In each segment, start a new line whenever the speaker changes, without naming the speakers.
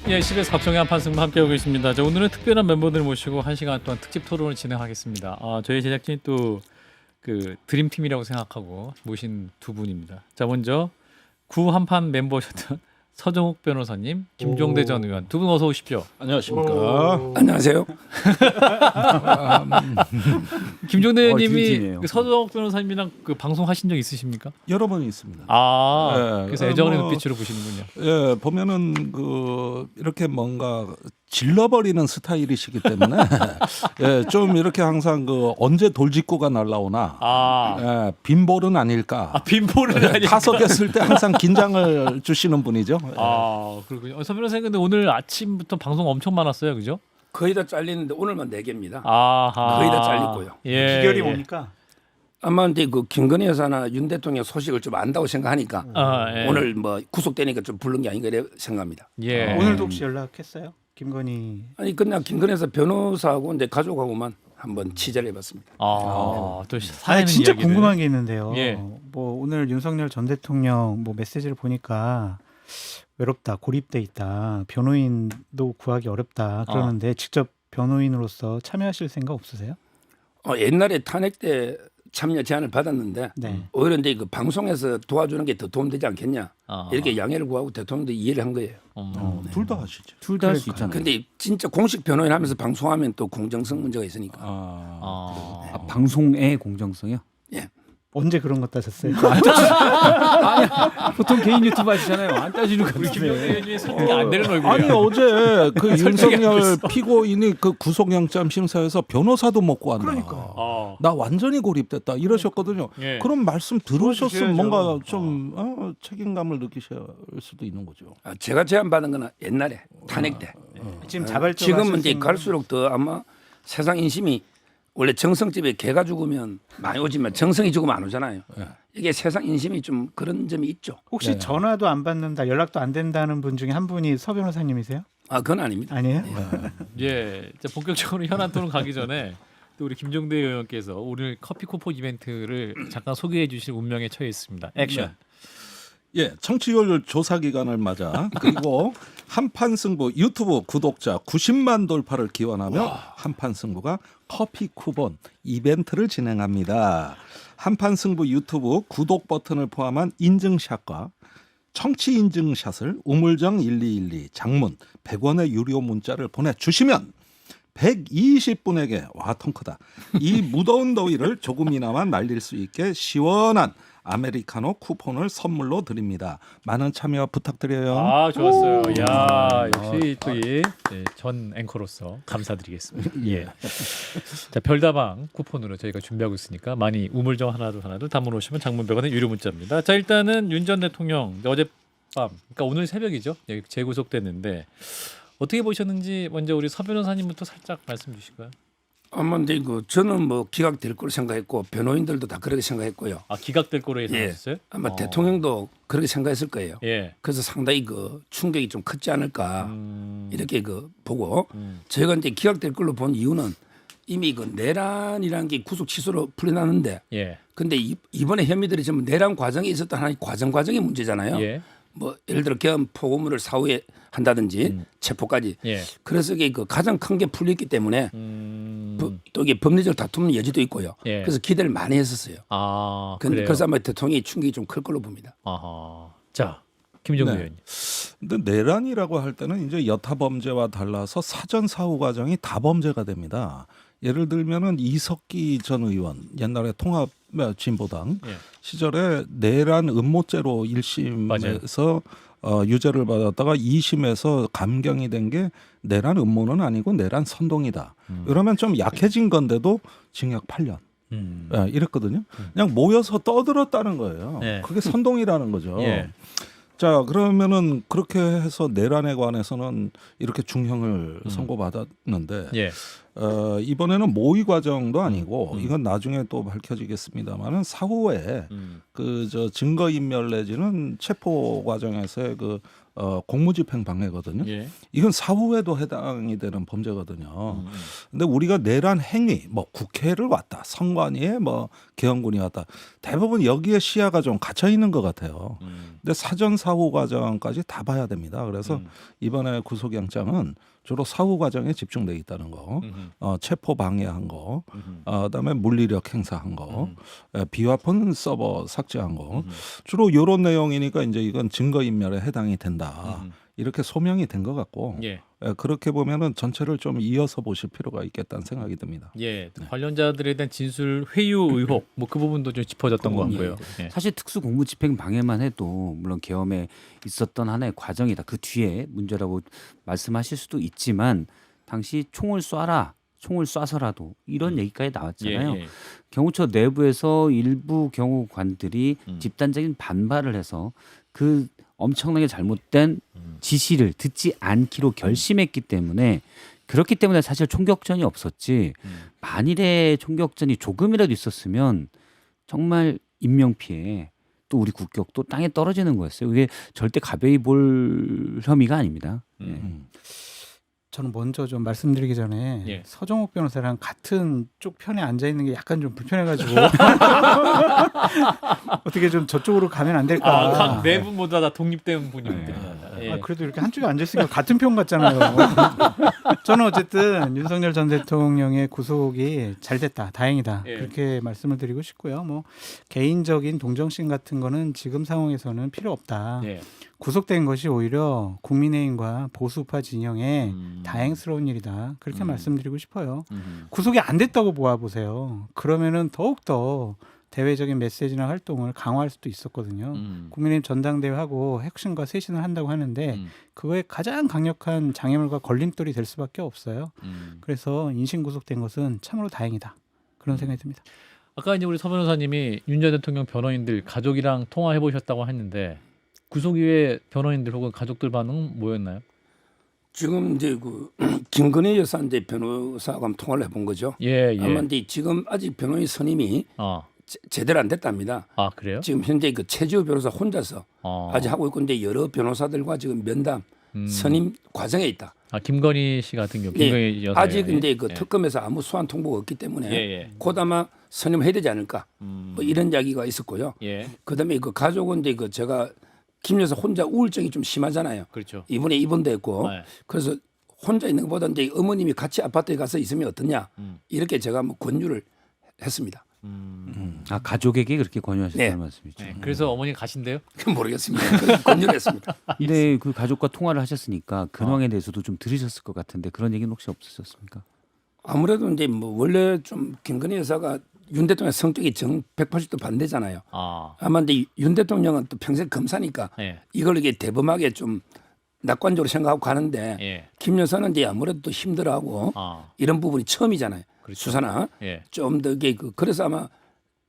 예, 10의 박정희 한판승부 함께하고 있습니다. 자, 오늘은 특별한 멤버들 모시고 1시간 동안 특집 토론을 진행하겠습니다. 저희 제작진이 또 그 드림팀이라고 생각하고 모신 두 분입니다. 자, 먼저 구 한판 멤버셨던 서정욱 변호사님, 김종대 전 의원 두 분 어서 오십시오.
안녕하십니까.
안녕하세요.
김종대 의원님이
드림팀이에요.
그 서정욱 변호사님이랑 그 방송하신 적 있으십니까?
여러 번 있습니다.
아,
예,
그래서 애정의
뭐,
눈빛으로 보시는군요.
예, 보면은 그 이렇게 뭔가 질러버리는 스타일이시기 때문에 예, 좀 이렇게 항상 그 언제 돌직구가 날라오나 예, 빈볼은 아닐까.
빈볼을 아니.
타석했을 때 항상 긴장을 주시는 분이죠.
그렇군요. 서 변호사님 근데 오늘 아침부터 방송 엄청 많았어요, 그죠?
거의 다 잘리는데 오늘만 4개입니다.
아하.
거의 다 잘리고요.
예.
비결이 뭡니까?
아마 이제 그 김건희 여사나 윤 대통령 소식을 좀 안다고 생각하니까
예.
오늘 뭐 구속되니까 좀 부른 게 아닌가 이래 생각합니다.
예.
오늘도 혹시 연락했어요? 김건희.
아니 그냥 김건희 여사 변호사하고 이제 가족하고만 한번 취재를 해봤습니다.
또
아니
사는
진짜
이야기를.
궁금한 게 있는데요.
예.
뭐 오늘 윤석열 전 대통령 뭐 메시지를 보니까 외롭다, 고립돼 있다, 변호인도 구하기 어렵다 그러는데 직접 변호인으로서 참여하실 생각 없으세요?
옛날에 탄핵 때 참여 제안을 받았는데
네.
오히려 이제 그 방송에서 도와주는 게 더 도움되지 않겠냐
아.
이렇게 양해를 구하고 대통령도 이해를 한 거예요.
둘 다 하시죠.
둘 다 할 수 있잖아요.
근데 진짜 공식 변호인 하면서 방송하면 또 공정성 문제가 있으니까.
아, 방송의 공정성이요?
언제 그런 것 따졌어요?
보통 개인 유튜브 하시잖아요. 안 따지는 거
김종대 설득이 안 되는 얼굴이야.
아니 어제 그
설득이 안
윤석열
됐어.
피고인이 그 구속영장 심사에서 변호사도 못 구한다.
그러니까.
나 완전히 고립됐다 이러셨거든요.
예.
그런 말씀 들으셨으면
도와주셔야죠.
뭔가 좀 책임감을 느끼실 수도 있는 거죠.
제가 제안 받은 거는 옛날에 탄핵 때.
지금 자발적으로
지금은
하실
이제
생각은-
갈수록 더 아마 세상 인심이 원래 정성집에 개가 죽으면 많이 오지만 정성이 죽으면 안 오잖아요. 이게 세상 인심이 좀 그런 점이 있죠.
혹시 전화도 안 받는다, 연락도 안 된다는 분 중에 한 분이 서 변호사님이세요?
그건 아닙니다.
아니에요?
예, 이제 본격적으로 현안 토론 가기 전에 또 우리 김종대 의원께서 오늘 커피 쿠폰 이벤트를 잠깐 소개해 주실 운명에 처해 있습니다. 액션.
예, 청취율 조사 기간을 맞아 그리고 한판 승부 유튜브 구독자 90만 돌파를 기원하며 한판 승부가 커피 쿠폰 이벤트를 진행합니다. 한판 승부 유튜브 구독 버튼을 포함한 인증샷과 청취 인증샷을 우물정 1212 장문 100원의 유료 문자를 보내주시면 120분에게 와 통크다. 이 무더운 더위를 조금이나마 날릴 수 있게 시원한 아메리카노 쿠폰을 선물로 드립니다. 많은 참여 부탁드려요.
좋았어요. 야, 역시 또 전 앵커로서 감사드리겠습니다. 예. 자, 별다방 쿠폰으로 저희가 준비하고 있으니까 많이 우물정 하나도 담아 놓으시면 장문 100원의 유료 문자입니다. 자, 일단은 윤 전 대통령 어젯밤, 그러니까 오늘 새벽이죠. 재구속됐는데 어떻게 보셨는지 먼저 우리 서 변호사님부터 살짝 말씀 주실까요?
아마 이제 그 저는 뭐 기각될 걸 생각했고 변호인들도 다 그렇게 생각했고요.
기각될 거로 예상하셨어요?
아마 대통령도 그렇게 생각했을 거예요.
예.
그래서 상당히 그 충격이 좀 컸지 않을까 이렇게 그 보고
음.
저희가 이제 기각될 걸로 본 이유는 이미 그 내란이라는 게 구속 취소로 풀려났는데
예.
근데 이번에 혐의들이 전부 내란 과정에 있었던 하나의 과정의 문제잖아요.
예.
뭐 예를 들어 계엄 포고문을 사후에 한다든지 체포까지.
예.
그래서 이게 그 가장 큰 게 풀렸기 때문에 또 이게 법리적 다툼의 여지도 있고요.
예.
그래서 기대를 많이 했었어요.
그래요.
그래서 아마 대통령이 충격이 좀 클 걸로 봅니다.
자, 김종대
네.
의원님.
근데 내란이라고 할 때는 이제 여타 범죄와 달라서 사전 사후 과정이 다 범죄가 됩니다. 예를 들면은 이석기 전 의원 옛날에 통합 진보당
예.
시절에 내란 음모죄로 1심에서 유죄를 받았다가 2심에서 감경이 된 게 내란 음모는 아니고 내란 선동이다. 이러면 좀 약해진 건데도 징역 8년. 예, 이랬거든요. 그냥 모여서 떠들었다는 거예요.
예.
그게 선동이라는 거죠.
예.
자, 그러면은 그렇게 해서 내란에 관해서는 이렇게 중형을 선고받았는데
예.
이번에는 모의 과정도 아니고 이건 나중에 또 밝혀지겠습니다만은 사후에 그 저 증거 인멸 내지는 체포 과정에서의 그 공무집행 방해거든요.
예.
이건 사후에도 해당이 되는 범죄거든요. 근데 우리가 내란 행위, 뭐 국회를 왔다, 선관위에 뭐 개헌군이 왔다, 대부분 여기에 시야가 좀 갇혀 있는 것 같아요. 근데 사전 사후 과정까지 다 봐야 됩니다. 그래서 이번에 구속영장은 주로 사후 과정에 집중돼 있다는 거, 체포 방해한 거, 그다음에 물리력 행사한 거, 비화폰 서버 삭제한 거, 주로 이런 내용이니까 이제 이건 증거 인멸에 해당이 된다. 이렇게 소명이 된 것 같고,
예.
그렇게 보면은 전체를 좀 이어서 보실 필요가 있겠다는 생각이 듭니다.
예. 관련자들에 대한 진술 회유 의혹 뭐 그 부분도 좀 짚어졌던 것 같고요. 예.
사실 특수 공무집행 방해만 해도 물론 계엄에 있었던 하나의 과정이다. 그 뒤에 문제라고 말씀하실 수도 있지만 당시 총을 쏴서라도 이런 얘기까지 나왔잖아요.
예.
경호처 내부에서 일부 경호관들이 집단적인 반발을 해서 그 엄청나게 잘못된 지시를 듣지 않기로 결심했기 때문에 그렇기 때문에 사실 총격전이 없었지 만일에 총격전이 조금이라도 있었으면 정말 인명피해 또 우리 국격도 땅에 떨어지는 거였어요. 이게 절대 가벼이 볼 혐의가 아닙니다. 예.
저는 먼저 좀 말씀드리기 전에
예.
서정욱 변호사랑 같은 쪽 편에 앉아 있는 게 약간 좀 불편해가지고 어떻게 좀 저쪽으로 가면 안 될까?
각 네 분보다 다 독립된 분입니다. 예.
그래도 이렇게 한쪽에 앉아 있으니까 같은 편 같잖아요. 저는 어쨌든 윤석열 전 대통령의 구속이 잘 됐다, 다행이다
예.
그렇게 말씀을 드리고 싶고요. 뭐 개인적인 동정심 같은 거는 지금 상황에서는 필요 없다.
예.
구속된 것이 오히려 국민의힘과 보수파 진영에 다행스러운 일이다. 그렇게 말씀드리고 싶어요. 구속이 안 됐다고 모아보세요. 그러면은 더욱더 대외적인 메시지나 활동을 강화할 수도 있었거든요. 국민의힘 전당대회하고 혁신과 쇄신을 한다고 하는데 그거에 가장 강력한 장애물과 걸림돌이 될 수밖에 없어요. 그래서 인신 구속된 것은 참으로 다행이다. 그런 생각이 듭니다.
아까 이제 우리 서 변호사님이 윤 전 대통령 변호인들 가족이랑 통화해 보셨다고 했는데 구속 이후에 변호인들 혹은 가족들 반응은 뭐였나요?
지금 이제 그 김건희 여사 이제 변호사하고 한번 통화를 해본 거죠.
예, 예.
아마 이제 지금 아직 변호인 선임이 제대로 안 됐답니다.
아, 그래요?
지금 현재 그 최지호 변호사 혼자서
어.
아직 하고 있고 이제 여러 변호사들과 지금 면담 선임 과정에 있다.
아, 김건희 씨 같은 경우,
예,
김건희 여사
아직 근데 그 특검에서 아무 소환 통보가 없기 때문에 곧 아마 선임해야 되지 않을까 뭐 이런 이야기가 있었고요.
예,
그다음에 그 가족은 이제 그 제가 김 여사 혼자 우울증이 좀 심하잖아요.
그렇죠.
이번에 입원도 했고
네.
그래서 혼자 있는 것보다 이제 어머님이 같이 아파트에 가서 있으면 어떠냐 이렇게 제가 뭐 권유를 했습니다.
아 가족에게 그렇게 권유하셨다는
네.
말씀이죠.
네. 그래서 어머니 가신대요?
그건 모르겠습니다. 그래서 권유를 했습니다.
근데 그 가족과 통화를 하셨으니까 근황에 대해서도 좀 들으셨을 것 같은데 그런 얘기는 혹시 없으셨습니까?
아무래도 이제 뭐 원래 좀 김건희 여사가 윤 대통령 성격이 180도 반대잖아요.
아,
아마 근데 윤 대통령은 또 평생 검사니까
예,
이걸 이게 대범하게 좀 낙관적으로 생각하고 가는데
예,
김 여사는 이제 아무래도 또 힘들어하고
아,
이런 부분이 처음이잖아요.
그렇죠.
수사나
예,
좀 더 이게 그래서 아마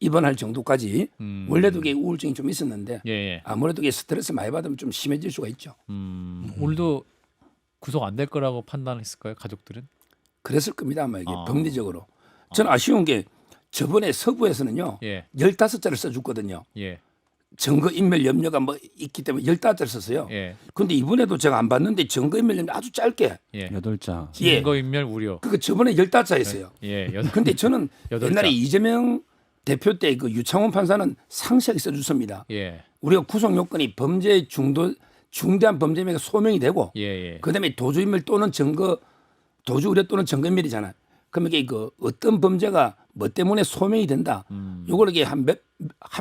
입원할 정도까지 원래도 이게 우울증이 좀 있었는데
예, 예.
아무래도 이게 스트레스 많이 받으면 좀 심해질 수가 있죠.
오늘도 구속 안 될 거라고 판단했을까요, 가족들은?
그랬을 겁니다 아마 이게
아.
법리적으로. 저는 아쉬운 게 저번에 서부에서는요
예,
15자를 써줬거든요.
예,
증거 인멸 염려가 뭐 있기 때문에 15자를 썼어요.
예,
근데 이번에도 제가 안 봤는데 증거 인멸 염려 아주 짧게.
예.
8자.
예.
증거인멸 우려.
그거 저번에 15자였어요.
예,
근데 저는
여덟
옛날에
자.
이재명 대표 때 그 유창원 판사는 상세하게 써줬습니다.
예,
우리가 구속 요건이 범죄 중대한 범죄명에 소명이 되고
예, 예.
그다음에 도주인멸 또는 도주 우려 또는 증거인멸이잖아요. 그러면 이게 그 어떤 범죄가 뭐 때문에 소명이 된다. 요걸 이게 한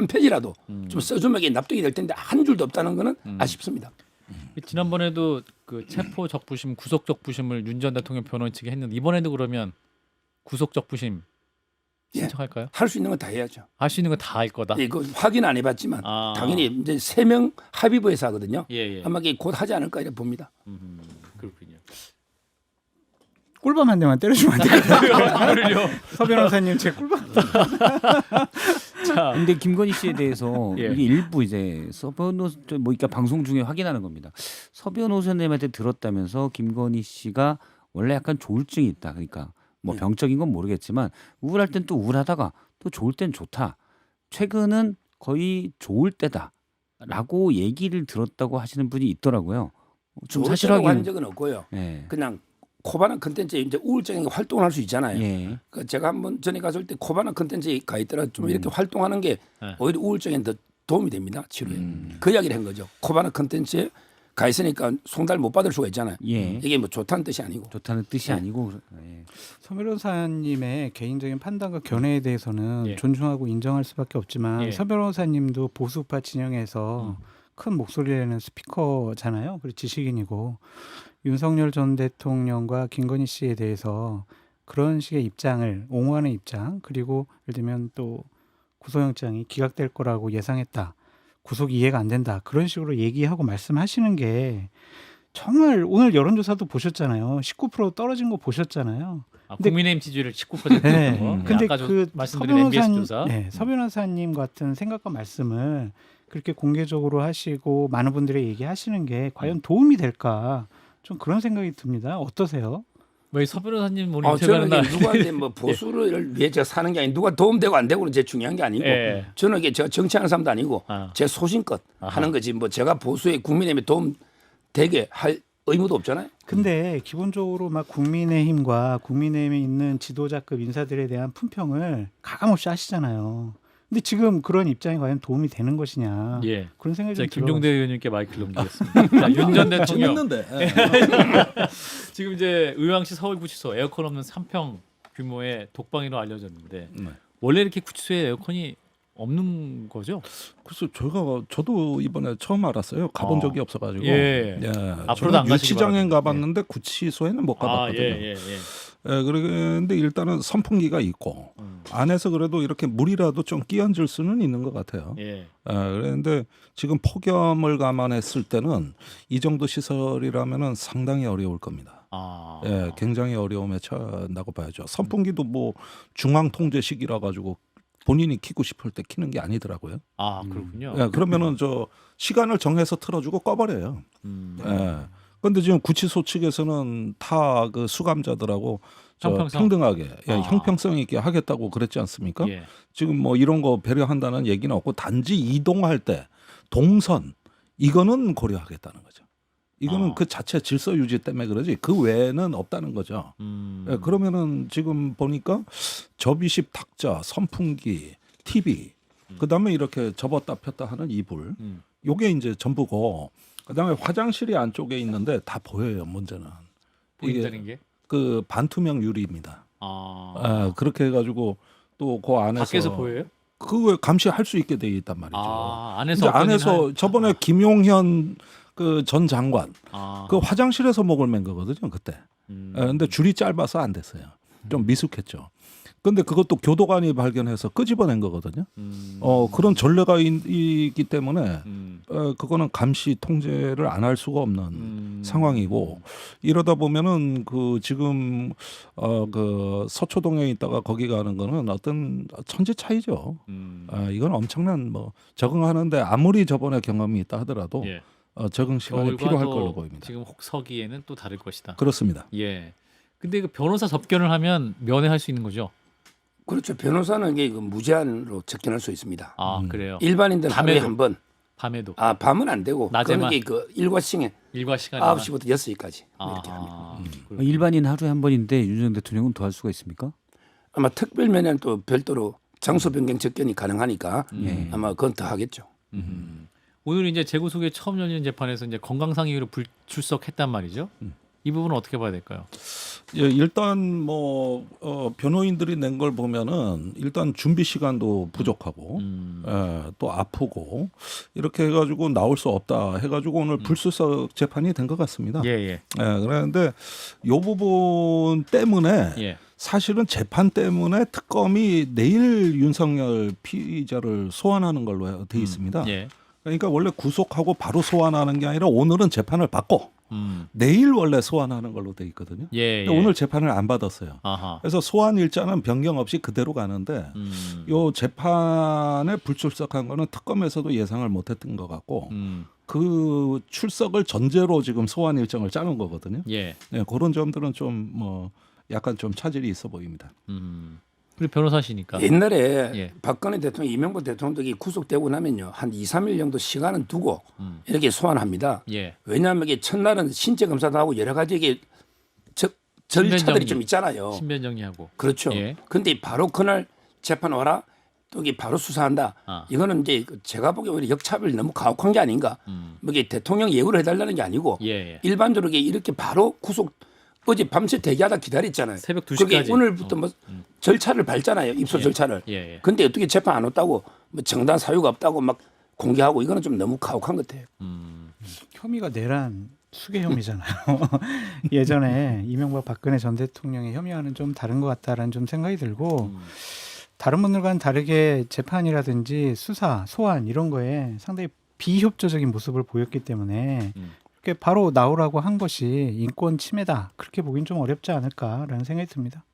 페이지라도 좀 써주면 이게 납득이 될 텐데 한 줄도 없다는 거는 아쉽습니다.
지난번에도 그 체포 적부심, 구속 적부심을 윤 전 대통령 변호인 측이 했는데 이번에도 그러면 구속 적부심 신청할까요?
할 수 있는 건 다 해야죠.
할 수 있는 건 다 할 거다.
이거 확인 안 해봤지만
아.
당연히 이제 3명 합의부에서 하거든요.
예, 예.
아마 이게 곧 하지 않을까 이렇게 봅니다.
그렇군요.
꿀밤 한 대만 때려주면 안 될까요?
그래요.
서 변호사님 제 꿀밤.
자,
근데 김건희 씨에 대해서
예.
이게 일부 이제 서 변호사 뭐 그러니까 방송 중에 확인하는 겁니다. 서 변호사님한테 들었다면서 김건희 씨가 원래 약간 조울증이 있다. 그러니까 뭐 병적인 건 모르겠지만 우울할 땐 또 우울하다가 또 좋을 땐 좋다. 최근은 거의 좋을 때다. 라고 얘기를 들었다고 하시는 분이 있더라고요. 좀
사실하고
사실하기는
한 적은 없고요.
예.
그냥 코바나 컨텐츠에 이제 우울증이 활동을 할 수 있잖아요.
예.
그 제가 한번 전에 갔을 때 코바나 컨텐츠에 가 있더라 좀 이렇게 활동하는 게
네.
오히려 우울증에 더 도움이 됩니다 치료에. 그 이야기를 한 거죠. 코바나 컨텐츠에 가 있으니까 송달 못 받을 수가 있잖아요.
예.
이게 뭐 좋다는 뜻이 아니고.
좋다는 뜻이
네.
아니고 예.
서 변호사님의 개인적인 판단과 견해에 대해서는
예.
존중하고 인정할 수밖에 없지만
예.
서 변호사님도 보수파 진영에서 큰 목소리를 내는 스피커잖아요. 그리고 지식인이고 윤석열 전 대통령과 김건희 씨에 대해서 그런 식의 입장을 옹호하는 입장 그리고 예를 들면 또 구속영장이 기각될 거라고 예상했다. 구속 이해가 안 된다. 그런 식으로 얘기하고 말씀하시는 게 정말 오늘 여론조사도 보셨잖아요. 19% 떨어진 거 보셨잖아요.
아, 국민의힘 지지율을 19%
네.
거.
근데
아까
그
말씀드린 MBS 조사.
네, 서 변호사님 같은 생각과 말씀을 그렇게 공개적으로 하시고 많은 분들이 얘기하시는 게 과연 도움이 될까? 좀 그런 생각이 듭니다. 어떠세요?
왜 서 변호사님 오늘
저는
인터뷰하는 날
이게 누구한테 뭐 보수를 위해 제가 사는 게 아니고 누가 도움되고 안 되고는 제 중요한 게 아니고
예.
저는 이게 제가 정치하는 사람도 아니고
아.
제 소신껏
아하.
하는 거지 뭐 제가 보수에 국민의힘에 도움 되게 할 의무도 없잖아요.
근데 기본적으로 막 국민의힘과 국민의힘에 있는 지도자급 인사들에 대한 품평을 가감없이 하시잖아요. 근데 지금 그런 입장이 과연 도움이 되는 것이냐
예.
그런 생각이
자,
좀
김종대 의원님께 마이크를 넘기겠습니다. 자, 윤 전 대통령
재밌는데.
지금 이제 의왕시 서울구치소 에어컨 없는 3평 규모의 독방이로 알려졌는데
네.
원래 이렇게 구치소에 에어컨이 없는 거죠?
그래서 저도 이번에 처음 알았어요. 가본
어.
적이 없어가지고.
예. 앞으로도 안 가시기
유치장엔
바랍니다.
가봤는데 구치소에는 못 가봤거든요.
예.
그런데 일단은 선풍기가 있고 안에서 그래도 이렇게 물이라도 좀 끼얹을 수는 있는 것 같아요.
예.
그런데 지금 폭염을 감안했을 때는 이 정도 시설이라면은 상당히 어려울 겁니다.
아.
예, 굉장히 어려움에 처한다고 봐야죠. 선풍기도 뭐 중앙 통제식이라 가지고 본인이 키고 싶을 때 키는 게 아니더라고요.
아, 그렇군요.
예, 그러면은 저 시간을 정해서 틀어주고 꺼버려요. 예. 근데 지금 구치소 측에서는 다 그 수감자들하고 저
형평성.
평등하게
아.
형평성 있게 하겠다고 그랬지 않습니까?
예.
지금 뭐 이런 거 배려한다는 얘기는 없고 단지 이동할 때 동선 이거는 고려하겠다는 거죠. 이거는
아.
그 자체 질서 유지 때문에 그러지 그 외에는 없다는 거죠. 예, 그러면은 지금 보니까 접이식 탁자, 선풍기, TV, 그다음에 이렇게 접었다 폈다 하는 이불, 요게 이제 전부고, 그다음에 화장실이 안쪽에 있는데 다 보여요. 문제는
보인다는 게?
그 반투명 유리입니다.
아.
그렇게 해가지고 또 그 안에서
밖에서 보여요?
그걸 감시할 수 있게 돼 있단 말이죠.
아,
근데
안에서
안에서 저번에 김용현 그 전 장관
아.
그 화장실에서 목을 맨 거거든요 그때. 근데 줄이 짧아서 안 됐어요. 좀 미숙했죠. 근데 그것도 교도관이 발견해서 끄집어낸 거거든요. 그런 전례가 있기 때문에 그거는 감시 통제를 안 할 수가 없는 상황이고 이러다 보면은 그 지금 그 서초동에 있다가 거기 가는 거는 어떤 천지 차이죠. 이건 엄청난 뭐 적응하는데 아무리 저번에 경험이 있다 하더라도
예.
적응 시간이
겨울과
필요할
또
걸로 보입니다.
지금 혹서기에는 또 다를 것이다.
그렇습니다.
예. 근데 그 변호사 접견을 하면 면회할 수 있는 거죠?
그렇죠. 변호사는 이게 그 무제한으로 접견할 수 있습니다.
아, 그래요.
일반인들 하루에
밤에도?
한 번.
밤에도
밤은 안 되고
낮에만?
그런 게그 일과 시에
일과 시간에
9시부터 6시까지 이렇게 합니다.
합니다.
일반인 하루에 한 번인데 윤 전 대통령은 더 할 수가 있습니까?
아마 특별 면회는 또 별도로 장소 변경 접견이 가능하니까 아마 그건 더 하겠죠.
오늘 이제 재구속에 처음 열리는 재판에서 이제 건강상 이유로 불출석했단 말이죠. 이 부분은 어떻게 봐야 될까요?
예, 일단 뭐 변호인들이 낸 걸 보면은 일단 준비 시간도 부족하고 또 아프고 이렇게 해가지고 나올 수 없다 해가지고 오늘 불출석 재판이 된 것 같습니다.
예.
그런데 이 부분 때문에
예.
사실은 재판 때문에 특검이 내일 윤석열 피의자를 소환하는 걸로 돼 있습니다.
예.
그러니까 원래 구속하고 바로 소환하는 게 아니라 오늘은 재판을 받고 내일 원래 소환하는 걸로 돼 있거든요.
예.
근데 오늘 재판을 안 받았어요.
아하.
그래서 소환 일자는 변경 없이 그대로 가는데 요 재판에 불출석한 거는 특검에서도 예상을 못했던 것 같고 그 출석을 전제로 지금 소환 일정을 짜는 거거든요.
예.
네, 그런 점들은 좀 뭐 약간 좀 차질이 있어 보입니다.
우리 변호사시니까.
옛날에
예.
박근혜 대통령, 이명박 대통령이 구속되고 나면요 한 2, 3일 정도 시간은 두고 이렇게 소환합니다.
예.
왜냐하면 이게 첫날은 신체 검사도 하고 여러 가지 이게 절차들이
신변정리.
좀 있잖아요.
신변 정리하고.
그렇죠.
예.
근데 바로 그날 재판 와라 또 이게 바로 수사한다.
아.
이거는 이제 제가 보기에 오히려 역차별 너무 가혹한 게 아닌가. 뭐 이게 대통령 예우를 해달라는 게 아니고
예. 예.
일반적으로 이렇게 바로 구속 어제 밤새 대기하다 기다렸잖아요.
새벽 2시까지.
그게 오늘부터 뭐 절차를 밟잖아요. 입소 절차를.
예. 예.
근데 어떻게 재판 안 왔다고 뭐 정당 사유가 없다고 막 공개하고 이거는 좀 너무 가혹한 것 같아요.
혐의가 내란 수개 혐의잖아요. 예전에 이명박 박근혜 전 대통령의 혐의와는 좀 다른 것 같다라는 좀 생각이 들고 다른 분들과는 다르게 재판이라든지 수사, 소환 이런 거에 상당히 비협조적인 모습을 보였기 때문에 이렇게 바로 나오라고 한 것이 인권 침해다. 그렇게 보긴 좀 어렵지 않을까라는 생각이 듭니다.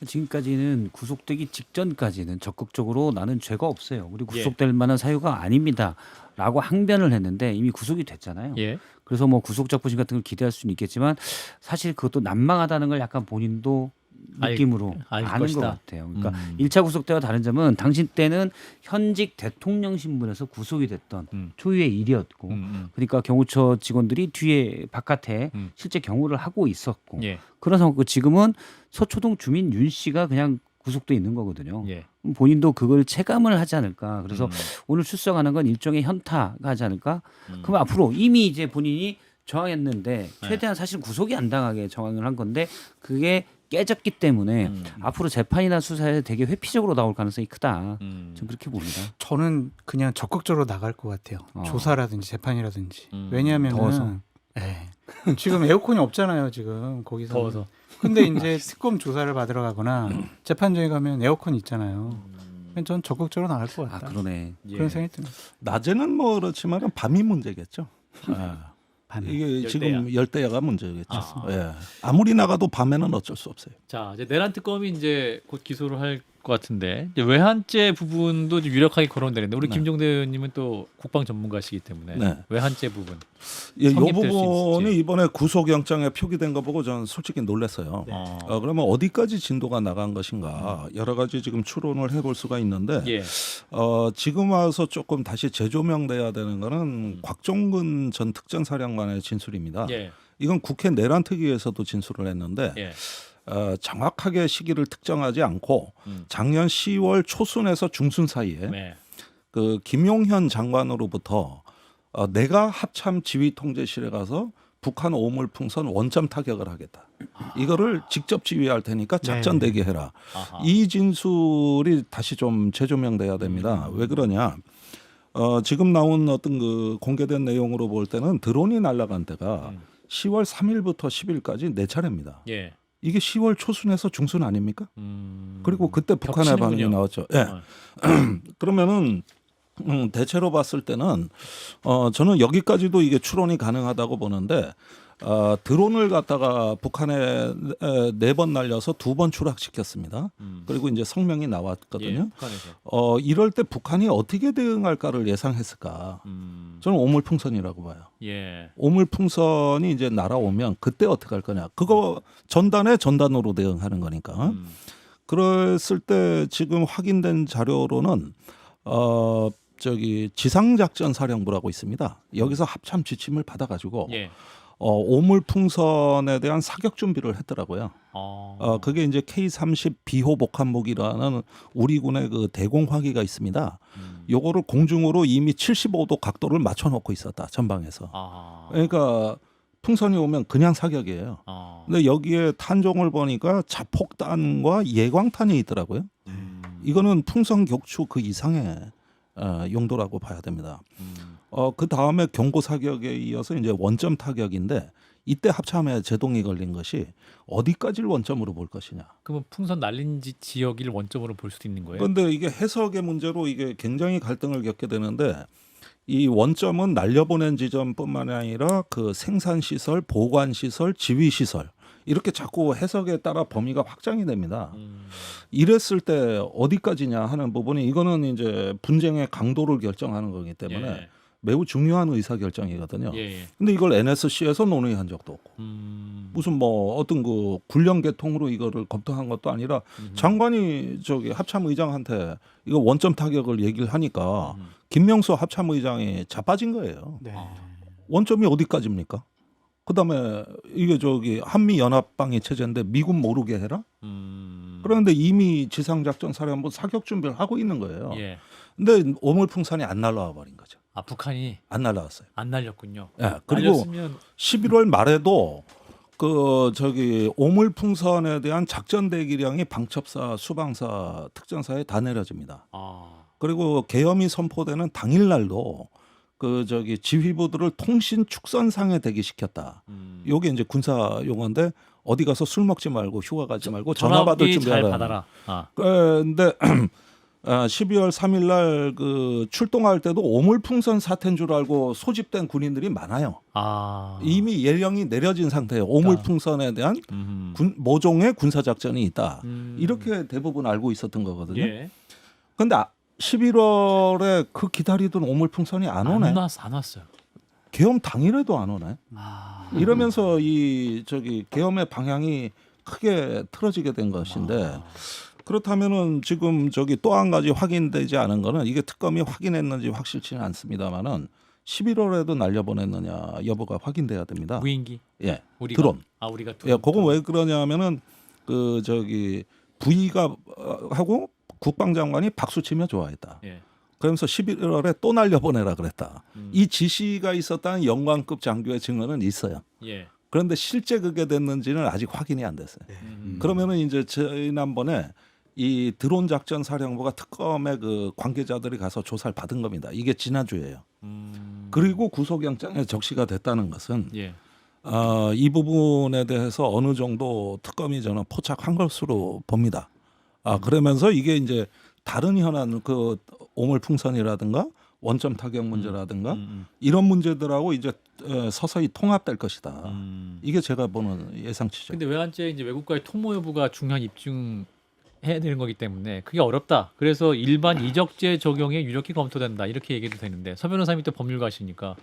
지금까지는 구속되기 직전까지는 적극적으로 나는 죄가 없어요. 우리 구속될 만한 사유가 아닙니다라고 항변을 했는데 이미 구속이 됐잖아요.
예.
그래서 뭐 구속적 부심 같은 걸 기대할 수는 있겠지만 사실 그것도 난망하다는 걸 약간 본인도 느낌으로
알
아는
것이다.
것 같아요. 그러니까 1차 구속 때와 다른 점은 당신 때는 현직 대통령 신분에서 구속이 됐던 초유의 일이었고 그러니까 경호처 직원들이 뒤에 바깥에 실제 경호를 하고 있었고
예.
그런 상황이고 지금은 서초동 주민 윤 씨가 그냥 구속돼 있는 거거든요.
예.
본인도 그걸 체감을 하지 않을까. 그래서 오늘 출석하는 건 일종의 현타가 하지 않을까. 그럼 앞으로 이미 이제 본인이 저항했는데 최대한 사실 구속이 안 당하게 저항을 한 건데 그게 깨졌기 때문에 앞으로 재판이나 수사에 되게 회피적으로 나올 가능성이 크다. 전 그렇게 봅니다.
저는 그냥 적극적으로 나갈 것 같아요. 조사라든지 재판이라든지. 왜냐하면은
더워서.
예. 지금 에어컨이 없잖아요. 지금 거기서.
더워서.
근데 이제 특검 조사를 받으러 가거나 재판정에 가면 에어컨 있잖아요. 전 적극적으로 나갈 것
아
같다.
그러네.
그런 생각이 듭니다.
낮에는 뭐 그렇지만 밤이 문제겠죠. 아.
밤에.
이게 지금 열대야가 문제겠죠. 예. 아무리 나가도 밤에는 어쩔 수 없어요.
자, 이제 내란 특검이 이제 곧 기소를 할 것 같은데 이제 외환죄 부분도 좀 유력하게 거론되는데 우리 김종대 의원님은 또 국방 전문가시기 때문에
네.
외환죄 부분.
이
성립될 수
부분이
있을지.
이번에 구속영장에 표기된 거 보고 저는 솔직히 놀랐어요. 그러면 어디까지 진도가 나간 것인가 여러 가지 지금 추론을 해볼 수가 있는데
예.
지금 와서 조금 다시 재조명돼야 되는 거는 곽종근 전 특전사령관의 진술입니다.
예.
이건 국회 내란특위에서도 진술을 했는데
예.
정확하게 시기를 특정하지 않고 작년 10월 초순에서 중순 사이에
네.
그 김용현 장관으로부터 내가 합참 지휘통제실에 가서 북한 오물풍선 원점 타격을 하겠다. 이거를 직접 지휘할 테니까 작전 대기해라.
아하.
이 진술이 다시 좀 재조명돼야 됩니다. 왜 그러냐? 지금 나온 어떤 그 공개된 내용으로 볼 때는 드론이 날아간 때가 10월 3일부터 10일까지 4차례입니다.
예.
이게 10월 초순에서 중순 아닙니까? 그리고 그때 북한의
겹치는군요.
반응이 나왔죠. 예. 그러면은 대체로 봤을 때는 저는 여기까지도 이게 추론이 가능하다고 보는데 드론을 갖다가 북한에 4번 날려서 2번 추락시켰습니다. 그리고 이제 성명이
예.
나왔거든요.
북한에서.
이럴 때 북한이 어떻게 대응할까를 예상했을까? 저는 오물풍선이라고 봐요.
예.
오물풍선이 이제 날아오면 그때 어떻게 할 거냐? 그거 전단에 전단으로 대응하는 거니까. 그랬을 때 지금 확인된 자료로는 지상작전사령부라고 있습니다. 여기서 합참 지침을 받아가지고
예.
오물풍선에 대한 사격 준비를 했더라고요. 그게 이제 K-30 비호 복합무기라는 우리군의 그 대공화기가 있습니다. 요거를 공중으로 이미 75도 각도를 맞춰놓고 있었다 전방에서. 그러니까 풍선이 오면 그냥 사격이에요. 근데 여기에 탄종을 보니까 자폭탄과 예광탄이 있더라고요. 이거는 풍선 격추 그 이상의 용도라고 봐야 됩니다. 그 다음에 경고 사격에 이어서 이제 원점 타격인데 이때 합참에 제동이 걸린 것이 어디까지를 원점으로 볼 것이냐.
그러면 풍선 날린 지역을 원점으로 볼 수도 있는 거예요?
그런데 이게 해석의 문제로 이게 굉장히 갈등을 겪게 되는데 이 원점은 날려보낸 지점뿐만 아니라 그 생산시설, 보관시설, 지휘시설 이렇게 자꾸 해석에 따라 범위가 확장이 됩니다. 이랬을 때 어디까지냐 하는 부분이 이거는 이제 분쟁의 강도를 결정하는 거기 때문에
예.
매우 중요한 의사결정이거든요.
예.
근데 이걸 NSC에서 논의한 적도 없고 무슨 뭐 어떤 그 군령 계통으로 이거를 검토한 것도 아니라 장관이 저기 합참의장한테 이거 원점 타격을 얘기를 하니까 김명수 합참의장이 자빠진 거예요.
네.
원점이 어디까지입니까? 그다음에 이게 저기 한미 연합방위 체제인데 미군 모르게 해라? 그런데 이미 지상작전 사령부 사격 준비를 하고 있는 거예요.
예.
근데 오물풍선이 안 날라와 버린 거죠.
아 북한이
안 날라왔어요.
안 날렸군요.
예. 그리고
날렸으면
11월 말에도 그 저기 오물풍선에 대한 작전 대기량이 방첩사, 수방사, 특전사에 다 내려집니다. 그리고 계엄이 선포되는 당일날도 그 저기 지휘부들을 통신 축선상에 대기시켰다. 요게 이제 군사 용어인데 어디 가서 술 먹지 말고 휴가 가지 말고 전화 받을
전화기 잘
준비하라.
받아라. 아.
근데 12월 3일 날 그 출동할 때도 오물풍선 사태인 줄 알고 소집된 군인들이 많아요.
아.
이미 연령이 내려진 상태예요. 오물풍선에 대한 모종의 군사 작전이 있다. 이렇게 대부분 알고 있었던 거거든요.
예.
근데 11월에 그 기다리던 오물풍선이 안 오네.
안 왔어요.
계엄 당일에도 안 오네.
아.
이러면서 이 저기 계엄의 방향이 크게 틀어지게 된 것인데 그렇다면은 지금 저기 또 한 가지 확인되지 않은 거는 이게 특검이 확인했는지 확실치는 않습니다만은 11월에도 날려보냈느냐 여부가 확인돼야 됩니다.
무인기.
예,
우리가
드론.
아 우리가
예, 그건 왜 그러냐면은 그 저기 부위가 하고 국방장관이 박수치며 좋아했다.
예.
그러면서 11월에 또 날려보내라 그랬다. 이 지시가 있었다는 영광급 장교의 증언은 있어요.
예.
그런데 실제 그게 됐는지는 아직 확인이 안 됐어요. 그러면은 이제 지난번에 이 드론 작전 사령부가 특검의 그 관계자들이 가서 조사를 받은 겁니다. 이게 지난주예요. 그리고 구속영장에 적시가 됐다는 것은
예.
이 부분에 대해서 어느 정도 특검이 저는 포착한 것으로 봅니다. 그러면서 이게 이제 다른 현안 그 오물풍선이라든가 원점 타격 문제라든가 이런 문제들하고 이제 서서히 통합될 것이다. 이게 제가 보는 예상치죠.
근데 외환죄 이제 외국과의 통모 여부가 중요한 입증해야 되는 거기 때문에 그게 어렵다. 그래서 일반 이적죄 적용에 유력히 검토된다. 이렇게 얘기도 되는데 서 변호사님이 또 법률가시니까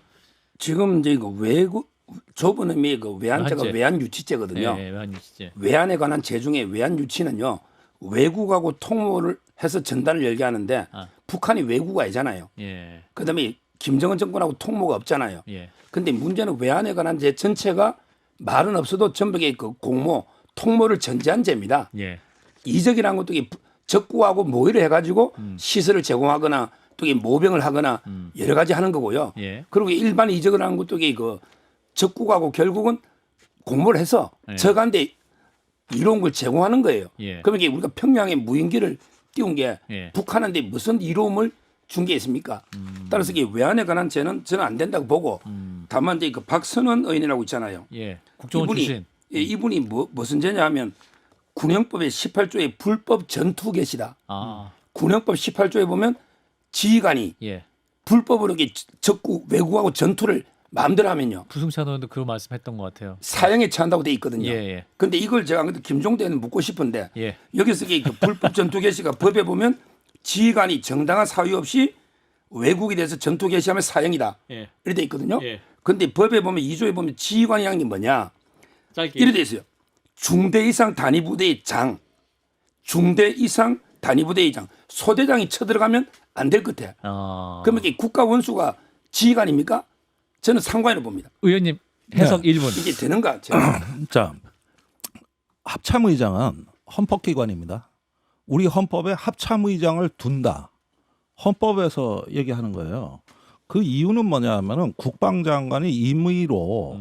지금 이제 이거 외국 조분음이 그 외환죄가
외환죄.
외환유치죄거든요.
예, 외환유치죄.
외환에 관한 죄 중에 외환유치는요. 외국하고 통모를 해서 전단을 열게 하는데
아.
북한이 외국가 아니잖아요.
예.
그다음에 김정은 정권하고 통모가 없잖아요.
예.
근데 문제는 외환에 관한 죄 전체가 말은 없어도 전부의 그 공모, 통모를 전제한 죄입니다.
예.
이적이라는 것도 이게 적구하고 모의를 해가지고 시설을 제공하거나 또 이게 모병을 하거나 여러 가지 하는 거고요.
예.
그리고 일반 이적을 하는 것도 이게 그 적구하고 결국은 공모를 해서
예.
적한테 이로운 걸 제공하는 거예요.
예.
그러면 이게 우리가 평양에 무인기를 띄운 게
예.
북한한테 무슨 이로움을 준 게 있습니까? 따라서 이게 외환에 관한 죄는 저는 안 된다고 보고 다만 이제 그 박선원 의원이라고 있잖아요.
예. 국정원 출신.
이분이 무슨 죄냐 하면 군형법의 18조의 불법 전투 개시다.
아.
군형법 18조에 보면 지휘관이
예.
불법으로 이렇게 적국 외국하고 전투를 마음대로 하면요
부승찬 의원도 그 말씀했던 것 같아요.
사형에 처한다고 돼 있거든요.
예, 예.
근데 이걸 제가 김종대는 묻고 싶은데
예.
여기서 이게 그 불법 전투 개시가 법에 보면 지휘관이 정당한 사유 없이 외국에 대해서 전투 개시하면 사형이다.
예.
이렇게 돼 있거든요.
예.
근데 법에 보면 2조에 보면 지휘관이 하는 게 뭐냐?
짧게.
이렇게 돼 있어요. 중대 이상 단위 부대의 장, 중대 이상 단위 부대의 장, 소대장이 쳐들어가면 안 될 것 같아. 그러면 이게 국가 원수가 지휘관입니까? 저는 상관이라고 봅니다.
의원님 해석 1분.
이게 되는가? 제가.
자, 합참의장은 헌법기관입니다. 우리 헌법에 합참의장을 둔다. 헌법에서 얘기하는 거예요. 그 이유는 뭐냐면은 국방장관이 임의로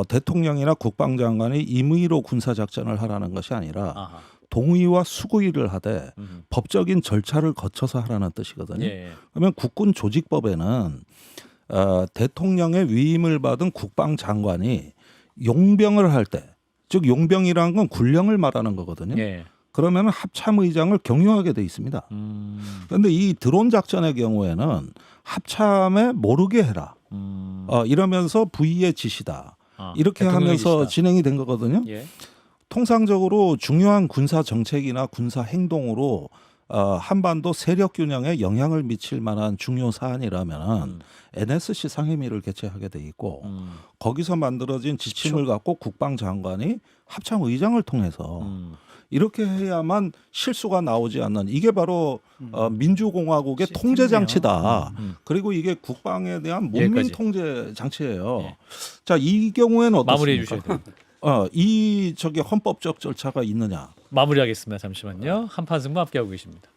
대통령이나 국방장관이 임의로 군사작전을 하라는 것이 아니라
아하.
동의와 수구의를 하되 법적인 절차를 거쳐서 하라는 뜻이거든요.
예.
그러면 국군 조직법에는 대통령의 위임을 받은 국방장관이 용병을 할 때, 즉 용병이라는 건 군령을 말하는 거거든요.
예.
그러면 합참의장을 경유하게 돼 있습니다. 그런데 이 드론 작전의 경우에는 합참에 모르게 해라. 이러면서 부위의 지시다. 이렇게
대통령의
하면서
지시다.
진행이 된 거거든요.
예.
통상적으로 중요한 군사 정책이나 군사 행동으로 한반도 세력 균형에 영향을 미칠 만한 중요 사안이라면 NSC 상임위를 개최하게 돼 있고 거기서 만들어진 지침을 갖고 국방장관이 합참의장을 통해서 이렇게 해야만 실수가 나오지 않는 이게 바로 민주공화국의 통제 장치다. 그리고 이게 국방에 대한 문민
여기까지.
통제 장치예요.
예.
자, 이 경우에는
마무리해
어떻습니까?
주셔야 돼요.
이 저기 헌법적 절차가 있느냐?
마무리하겠습니다. 잠시만요. 한판 승부 함께하고 계십니다.